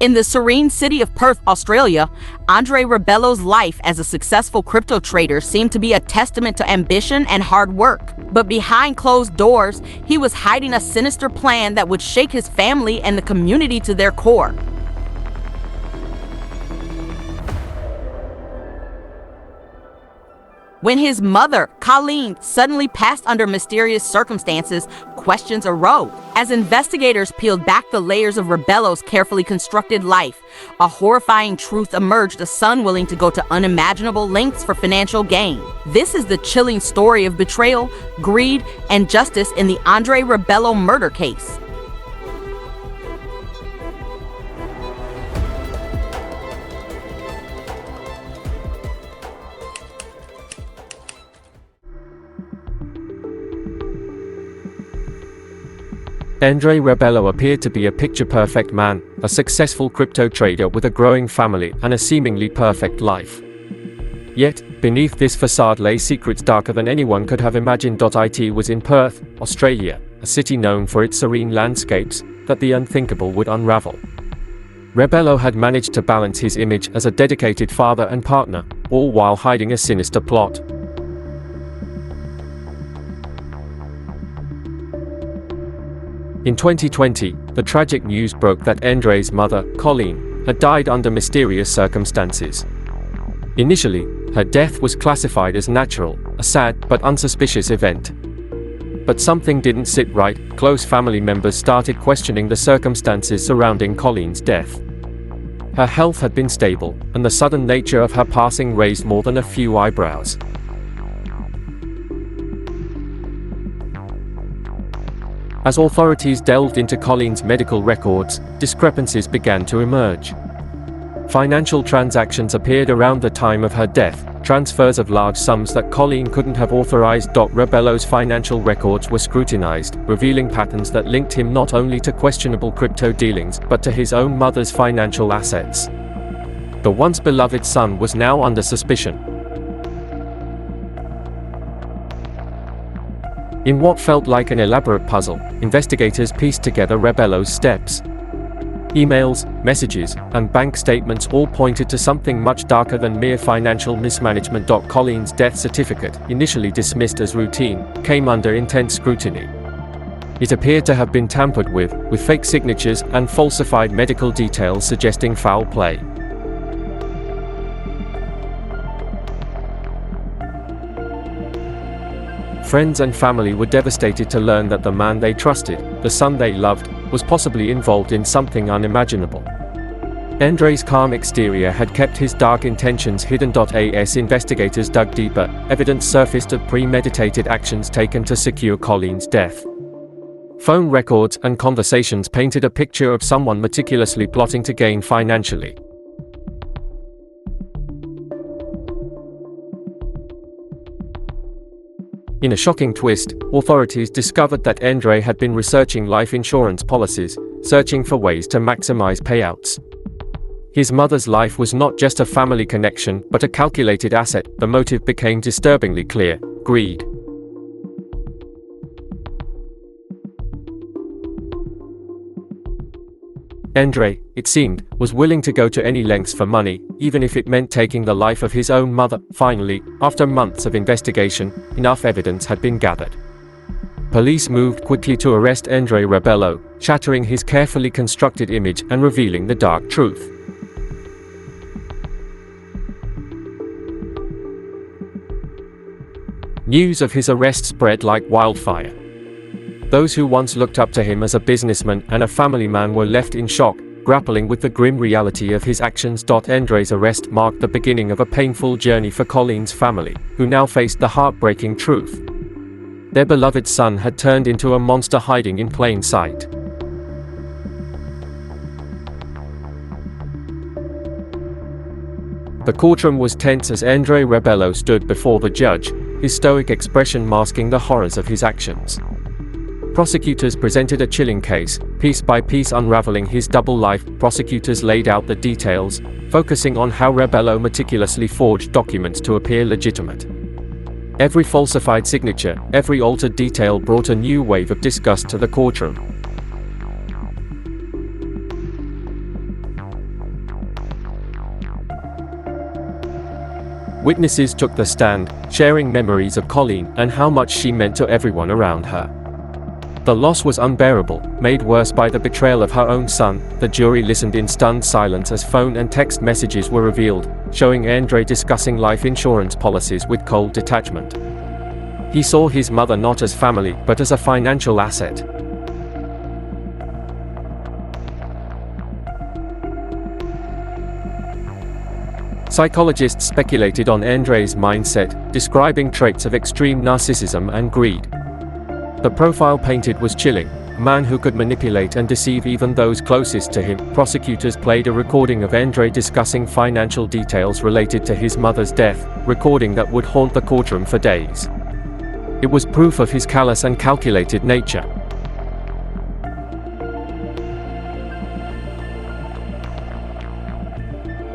In the serene city of Perth, Australia, Andre Rebelo's life as a successful crypto trader seemed to be a testament to ambition and hard work. But behind closed doors, he was hiding a sinister plan that would shake his family and the community to their core. When his mother, Colleen, suddenly passed under mysterious circumstances, questions arose. As investigators peeled back the layers of Rebelo's carefully constructed life, a horrifying truth emerged: a son willing to go to unimaginable lengths for financial gain. This is the chilling story of betrayal, greed, and justice in the Andre Rebelo murder case. Andre Rebelo appeared to be a picture-perfect man, a successful crypto trader with a growing family and a seemingly perfect life. Yet, beneath this facade lay secrets darker than anyone could have imagined. It was in Perth, Australia, a city known for its serene landscapes, that the unthinkable would unravel. Rebelo had managed to balance his image as a dedicated father and partner, all while hiding a sinister plot. In 2020, the tragic news broke that Andre's mother, Colleen, had died under mysterious circumstances. Initially, her death was classified as natural, a sad but unsuspicious event. But something didn't sit right. Close family members started questioning the circumstances surrounding Colleen's death. Her health had been stable, and the sudden nature of her passing raised more than a few eyebrows. As authorities delved into Colleen's medical records, discrepancies began to emerge. Financial transactions appeared around the time of her death, transfers of large sums that Colleen couldn't have authorized. Rebelo's financial records were scrutinized, revealing patterns that linked him not only to questionable crypto dealings, but to his own mother's financial assets. The once beloved son was now under suspicion. In what felt like an elaborate puzzle, investigators pieced together Rebelo's steps. Emails, messages, and bank statements all pointed to something much darker than mere financial mismanagement. Colleen's death certificate, initially dismissed as routine, came under intense scrutiny. It appeared to have been tampered with fake signatures and falsified medical details suggesting foul play. Friends and family were devastated to learn that the man they trusted, the son they loved, was possibly involved in something unimaginable. Andre's calm exterior had kept his dark intentions hidden. As investigators dug deeper, evidence surfaced of premeditated actions taken to secure Colleen's death. Phone records and conversations painted a picture of someone meticulously plotting to gain financially. In a shocking twist, authorities discovered that Andre had been researching life insurance policies, searching for ways to maximize payouts. His mother's life was not just a family connection, but a calculated asset. The motive became disturbingly clear: greed. Andre, it seemed, was willing to go to any lengths for money, even if it meant taking the life of his own mother. Finally, after months of investigation, enough evidence had been gathered. Police moved quickly to arrest Andre Rebelo, shattering his carefully constructed image and revealing the dark truth. News of his arrest spread like wildfire. Those who once looked up to him as a businessman and a family man were left in shock, grappling with the grim reality of his actions. Andre's arrest marked the beginning of a painful journey for Colleen's family, who now faced the heartbreaking truth. Their beloved son had turned into a monster hiding in plain sight. The courtroom was tense as Andre Rebelo stood before the judge, his stoic expression masking the horrors of his actions. Prosecutors presented a chilling case, piece by piece unraveling his double life. Prosecutors laid out the details, focusing on how Rebelo meticulously forged documents to appear legitimate. Every falsified signature, every altered detail brought a new wave of disgust to the courtroom. Witnesses took the stand, sharing memories of Colleen and how much she meant to everyone around her. The loss was unbearable, made worse by the betrayal of her own son. The jury listened in stunned silence as phone and text messages were revealed, showing Andre discussing life insurance policies with cold detachment. He saw his mother not as family, but as a financial asset. Psychologists speculated on Andre's mindset, describing traits of extreme narcissism and greed. The profile painted was chilling, a man who could manipulate and deceive even those closest to him. Prosecutors played a recording of Andre discussing financial details related to his mother's death, recording that would haunt the courtroom for days. It was proof of his callous and calculated nature.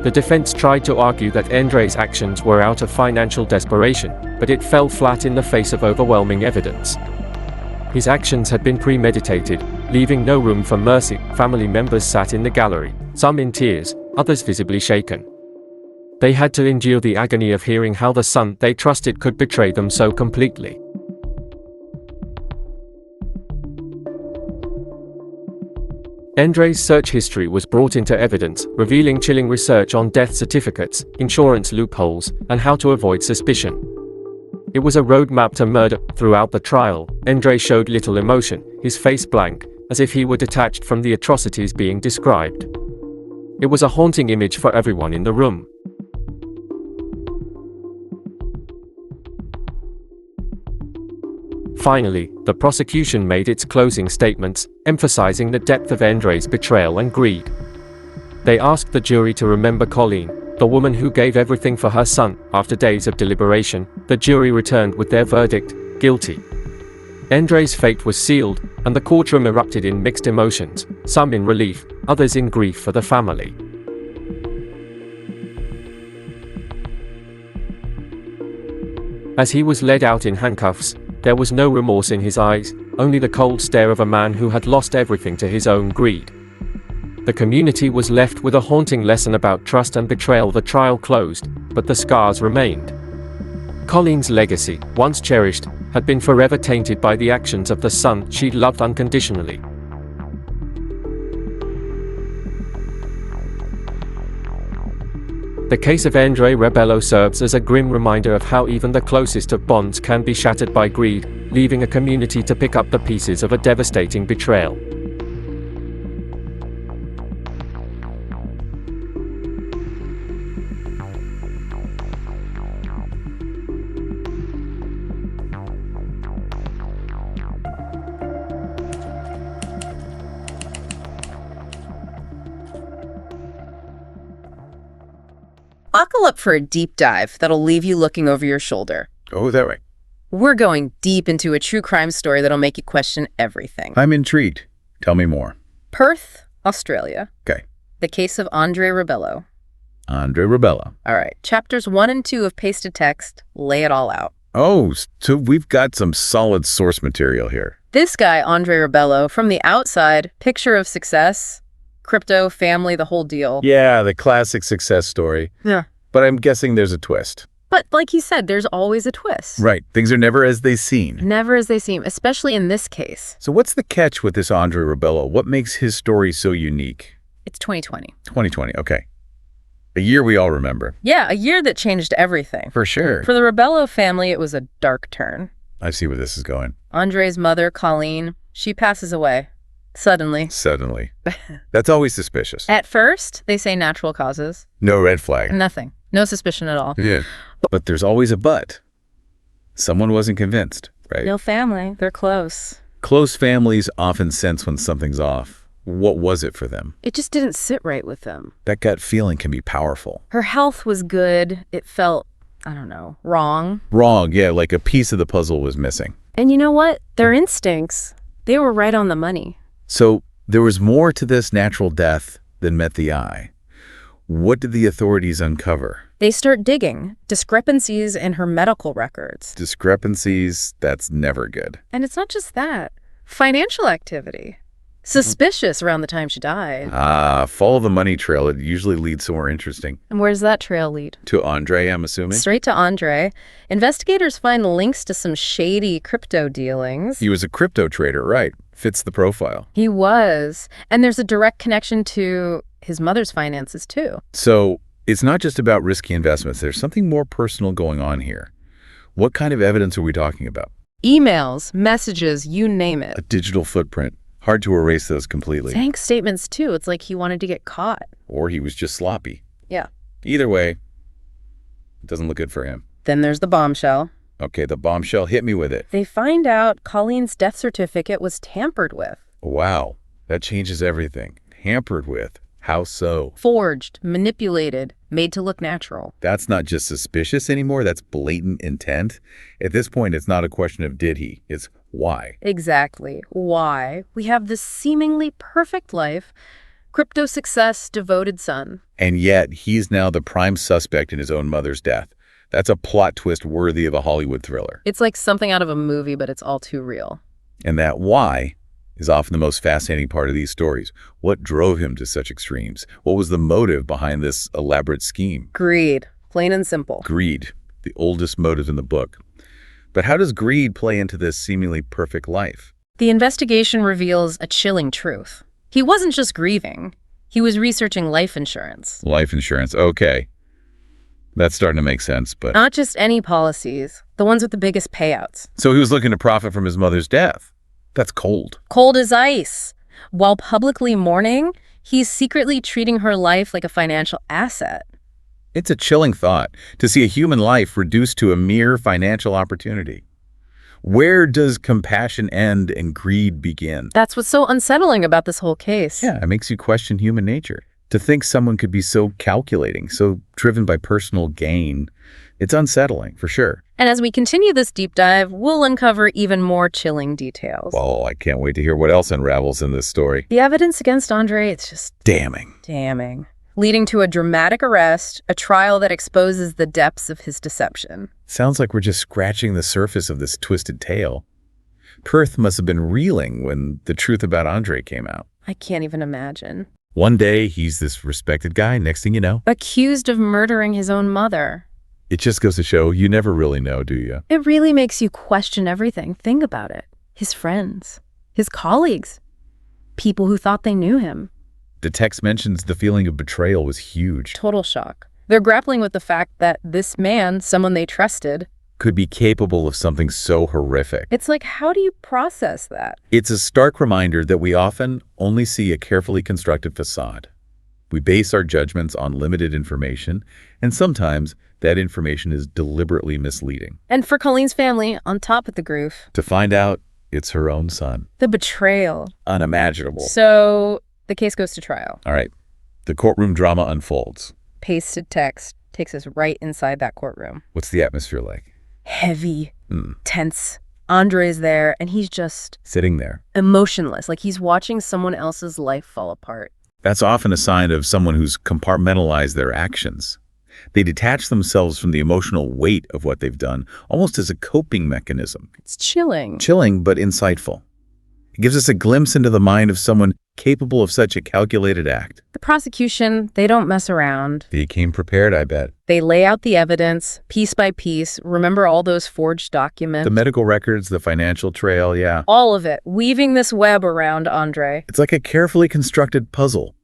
The defense tried to argue that Andre's actions were out of financial desperation, but it fell flat in the face of overwhelming evidence. His actions had been premeditated, leaving no room for mercy. Family members sat in the gallery, some in tears, others visibly shaken. They had to endure the agony of hearing how the son they trusted could betray them so completely. Andre's search history was brought into evidence, revealing chilling research on death certificates, insurance loopholes, and how to avoid suspicion. It was a roadmap to murder. Throughout the trial, Andre showed little emotion, his face blank, as if he were detached from the atrocities being described. It was a haunting image for everyone in the room. Finally, the prosecution made its closing statements, emphasizing the depth of Andre's betrayal and greed. They asked the jury to remember Colleen, the woman who gave everything for her son. After days of deliberation, the jury returned with their verdict, guilty. Andre's fate was sealed, and the courtroom erupted in mixed emotions, some in relief, others in grief for the family. As he was led out in handcuffs, there was no remorse in his eyes, only the cold stare of a man who had lost everything to his own greed. The community was left with a haunting lesson about trust and betrayal. The trial closed, but the scars remained. Colleen's legacy, once cherished, had been forever tainted by the actions of the son she'd loved unconditionally. The case of Andre Rebelo serves as a grim reminder of how even the closest of bonds can be shattered by greed, leaving a community to pick up the pieces of a devastating betrayal. Buckle up for a deep dive that'll leave you looking over your shoulder. Oh, is that right? We're going deep into a true crime story that'll make you question everything. I'm intrigued. Tell me more. Perth, Australia. Okay. The case of Andre Rebelo. Andre Rebelo. All right. Chapters 1 and 2 of Pasted Text lay it all out. Oh, so we've got some solid source material here. This guy, Andre Rebelo, from the outside, picture of success, crypto, family, the whole deal. Yeah, the classic success story. Yeah. But I'm guessing there's a twist. But like you said, there's always a twist. Right. Things are never as they seem. Never as they seem, especially in this case. So what's the catch with this Andre Rebelo? What makes his story so unique? It's 2020. 2020, okay. A year we all remember. Yeah, a year that changed everything. For sure. For the Rebelo family, it was a dark turn. I see where this is going. Andre's mother, Colleen, she passes away. Suddenly. That's always suspicious. At first, they say natural causes. No red flag. Nothing. No suspicion at all. Yeah. But there's always a but. Someone wasn't convinced, right? No family. They're close. Close families often sense when something's off. What was it for them? It just didn't sit right with them. That gut feeling can be powerful. Her health was good. It felt, wrong. Wrong, yeah, like a piece of the puzzle was missing. And you know what? Their instincts, they were right on the money. So there was more to this natural death than met the eye. What did the authorities uncover? They start digging. Discrepancies in her medical records. Discrepancies, that's never good. And it's not just that. Financial activity. Suspicious around the time she died. Follow the money trail. It usually leads somewhere interesting. And where does that trail lead? To Andre, I'm assuming? Straight to Andre. Investigators find links to some shady crypto dealings. He was a crypto trader, right? Fits the profile. He was. And there's a direct connection to his mother's finances, too. So it's not just about risky investments. There's something more personal going on here. What kind of evidence are we talking about? Emails, messages, you name it. A digital footprint. Hard to erase those completely. Bank statements, too. It's like he wanted to get caught. Or he was just sloppy. Yeah. Either way, it doesn't look good for him. Then there's the bombshell. Okay, the bombshell. Hit me with it. They find out Colleen's death certificate was tampered with. Wow, that changes everything. Tampered with. How so? Forged, manipulated, made to look natural. That's not just suspicious anymore. That's blatant intent. At this point, it's not a question of did he. It's why. Exactly. Why? We have this seemingly perfect life, crypto success, devoted son. And yet, he's now the prime suspect in his own mother's death. That's a plot twist worthy of a Hollywood thriller. It's like something out of a movie, but it's all too real. And that why is often the most fascinating part of these stories. What drove him to such extremes? What was the motive behind this elaborate scheme? Greed. Plain and simple. Greed, the oldest motive in the book. But how does greed play into this seemingly perfect life? The investigation reveals a chilling truth. He wasn't just grieving. He was researching life insurance. Life insurance, okay. That's starting to make sense, but... Not just any policies, the ones with the biggest payouts. So he was looking to profit from his mother's death. That's cold. Cold as ice. While publicly mourning, he's secretly treating her life like a financial asset. It's a chilling thought to see a human life reduced to a mere financial opportunity. Where does compassion end and greed begin? That's what's so unsettling about this whole case. Yeah, it makes you question human nature. To think someone could be so calculating, so driven by personal gain, it's unsettling, for sure. And as we continue this deep dive, we'll uncover even more chilling details. Well, I can't wait to hear what else unravels in this story. The evidence against Andre, it's just Damning. Leading to a dramatic arrest, a trial that exposes the depths of his deception. Sounds like we're just scratching the surface of this twisted tale. Perth must have been reeling when the truth about Andre came out. I can't even imagine. One day, he's this respected guy. Next thing you know, Accused of murdering his own mother. it just goes to show you never really know, do you? It really makes you question everything. Think about it. His friends, his colleagues, people who thought they knew him. The text mentions the feeling of betrayal was huge. Total shock. They're grappling with the fact that this man, someone they trusted, Could be capable of something so horrific. it's like, how do you process that? It's a stark reminder that we often only see a carefully constructed facade. We base our judgments on limited information, and sometimes that information is deliberately misleading. And for Colleen's family, on top of the grief, To find out, it's her own son. the betrayal. Unimaginable. So the case goes to trial. All right. The courtroom drama unfolds. Pasted text takes us right inside that courtroom. What's the atmosphere like? Heavy, tense. Andre's there, and he's just Sitting there. emotionless, like he's watching someone else's life fall apart. That's often a sign of someone who's compartmentalized their actions. They detach themselves from the emotional weight of what they've done, almost as a coping mechanism. It's chilling. Chilling, but insightful. It gives us a glimpse into the mind of someone capable of such a calculated act. The prosecution, they don't mess around. They came prepared, I bet. They lay out the evidence, piece by piece. Remember all those forged documents? The medical records, the financial trail, yeah. All of it, weaving this web around Andre. It's like a carefully constructed puzzle.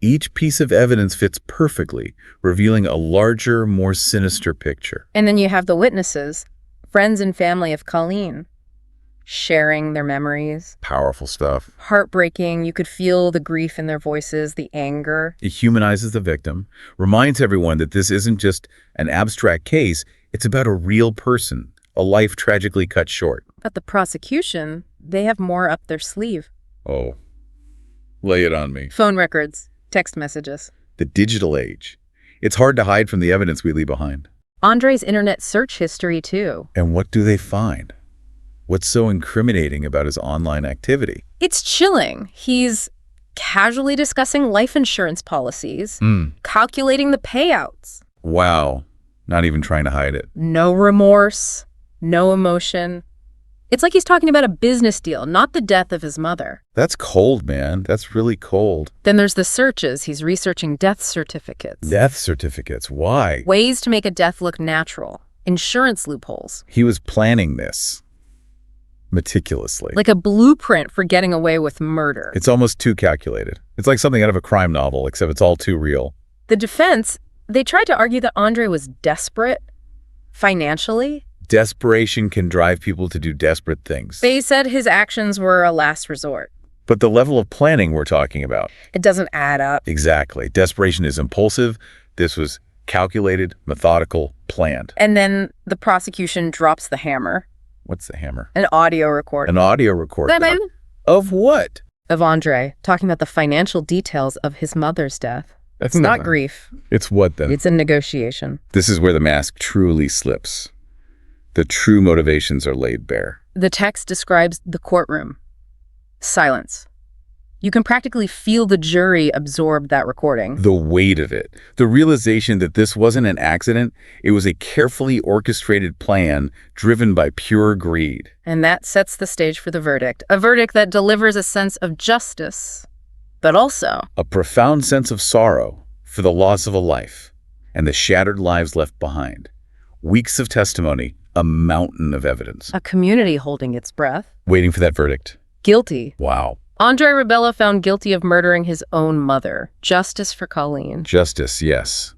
Each piece of evidence fits perfectly, revealing a larger, more sinister picture. And then you have the witnesses, friends and family of Colleen, sharing their memories. Powerful stuff. Heartbreaking. You could feel the grief in their voices, the anger. It humanizes the victim, reminds everyone that this isn't just an abstract case, it's about a real person, a life tragically cut short. But the prosecution, they have more up their sleeve. Oh, lay it on me. Phone records, text messages. The digital age. It's hard to hide from the evidence we leave behind. Andre's internet search history, too. And what do they find? What's so incriminating about his online activity? It's chilling. He's casually discussing life insurance policies, calculating the payouts. Wow. Not even trying to hide it. No remorse, no emotion. It's like he's talking about a business deal, not the death of his mother. That's cold, man. That's really cold. Then there's the searches. He's researching death certificates. Death certificates. Why? Ways to make a death look natural. Insurance loopholes. He was planning this meticulously. Like a blueprint for getting away with murder. It's almost too calculated. It's like something out of a crime novel, except it's all too real. The defense, they tried to argue that Andre was desperate financially. Desperation can drive people to do desperate things. They said his actions were a last resort. But the level of planning we're talking about. It doesn't add up. Exactly. Desperation is impulsive. This was calculated, methodical, planned. And then the prosecution drops the hammer. What's the hammer? An audio recording. An audio recording. Of what? Of Andre talking about the financial details of his mother's death. That's It's not grief. It's what then? It's a negotiation. This is where the mask truly slips. The true motivations are laid bare. The text describes the courtroom. Silence. You can practically feel the jury absorb that recording. The weight of it. The realization that this wasn't an accident. It was a carefully orchestrated plan driven by pure greed. And that sets the stage for the verdict. A verdict that delivers a sense of justice, but also A profound sense of sorrow for the loss of a life and the shattered lives left behind. Weeks of testimony, a mountain of evidence. a community holding its breath. Waiting for that verdict. Guilty. Wow. Andre Rebelo found guilty of murdering his own mother. Justice for Colleen. Justice, yes.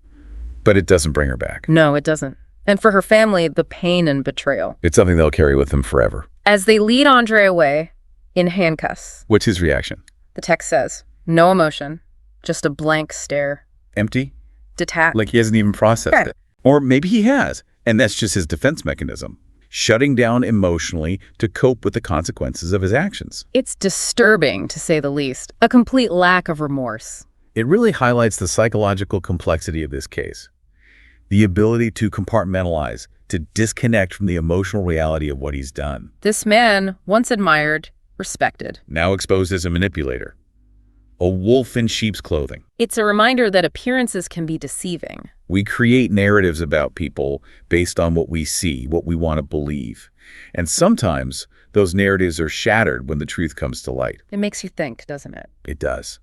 But it doesn't bring her back. No, it doesn't. And for her family, the pain and betrayal. It's something they'll carry with them forever. As they lead Andre away in handcuffs, What's his reaction? the text says, no emotion, just a blank stare. Empty? Detached. Like he hasn't even processed Right. it. Or maybe he has, and that's just his defense mechanism. Shutting down emotionally to cope with the consequences of his actions. It's disturbing, to say the least. A complete lack of remorse. It really highlights the psychological complexity of this case. The ability to compartmentalize, to disconnect from the emotional reality of what he's done. This man, once admired, respected. Now exposed as a manipulator. A wolf in sheep's clothing. It's a reminder that appearances can be deceiving. We create narratives about people based on what we see, what we want to believe. And sometimes those narratives are shattered when the truth comes to light. It makes you think, doesn't it? It does.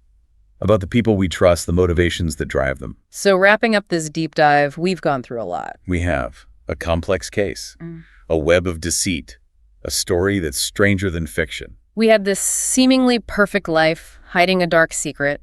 About the people we trust, the motivations that drive them. So wrapping up this deep dive, we've gone through a lot. We have a complex case, a web of deceit, a story that's stranger than fiction. We had this seemingly perfect life, hiding a dark secret.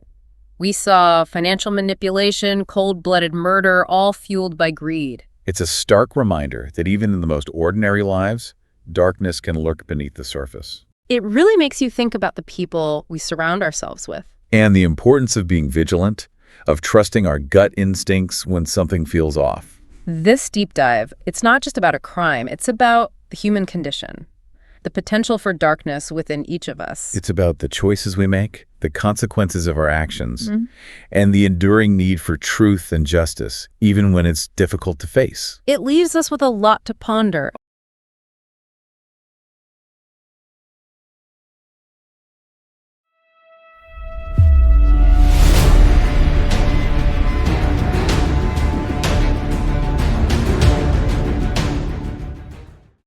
We saw financial manipulation, cold-blooded murder, all fueled by greed. It's a stark reminder that even in the most ordinary lives, darkness can lurk beneath the surface. It really makes you think about the people we surround ourselves with. And the importance of being vigilant, of trusting our gut instincts when something feels off. This deep dive, it's not just about a crime, it's about the human condition, the potential for darkness within each of us. It's about the choices we make, the consequences of our actions, and the enduring need for truth and justice, even when it's difficult to face. It leaves us with a lot to ponder.